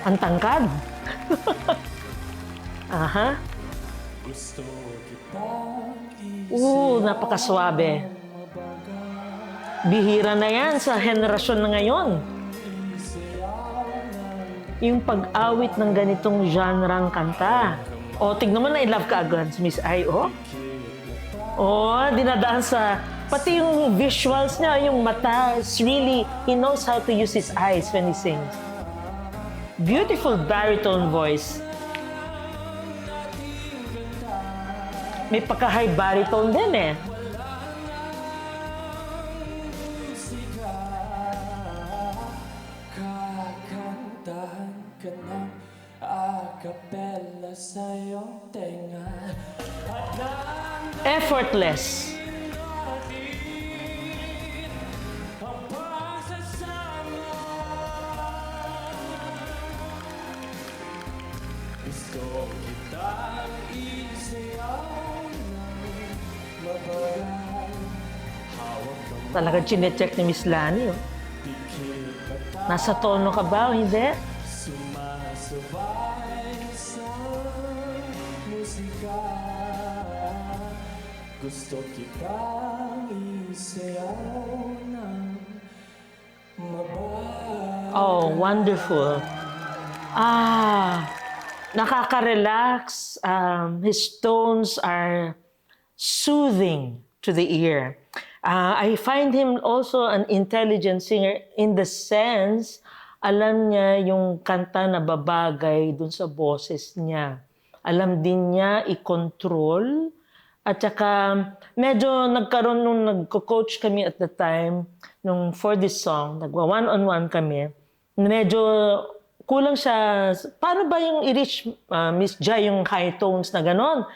Ang tangkad. Aha. Napakaswabe. Bihira na yan sa henerasyon na ngayon. Yung pag-awit ng ganitong genre-ng kanta. O, tignan mo na in love ka agad, Miss Ai, oh. Oh, dinadaan sa... Pati yung visuals niya, yung mata, it's really... He knows how to use his eyes when he sings. Beautiful baritone voice. May pagka-high baritone din eh. Kakantahan ka ng acapella sa iyong tenga. Effortless. Gusto kitang isayaw ng mabagal. Talagang chinecheck ni Miss Lani. Oh. Nasa tono ka ba o hindi? Sumasabay sa musika. Gusto kitang isayaw ng mabagal. Oh, wonderful. Nakaka-relax. His tones are soothing to the ear. I find him also an intelligent singer in the sense, alam niya yung kanta na babagay dun sa boses niya. Alam din niya i-control. At saka, medyo nagkaroon nung nagko-coach kami at the time, nung for this song, nagwa-one-on-one kami, medyo kulang siya. Paano ba yung i-reach, Miss Jai, yung high tones na ganon?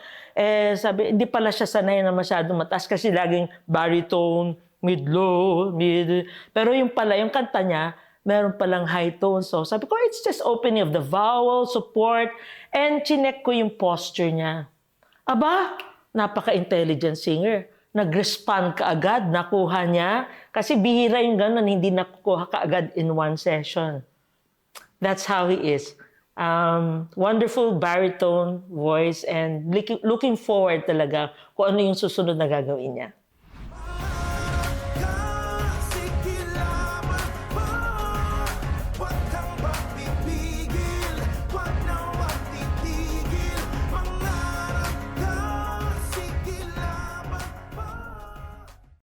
Sabi, hindi pala siya sanay na masyadong mataas kasi laging baritone, mid-low, mid. Pero yung pala, yung kanta niya, meron palang high tone. So sabi ko, it's just opening of the vowel, support, and chinek ko yung posture niya. Aba, napaka-intelligent singer. Nag-respond ka agad, nakuha niya. Kasi bihira yung gano'n, hindi nakukuha ka agad in one session. That's how he is. Wonderful baritone voice and looking forward talaga kung ano yung susunod na gagawin niya.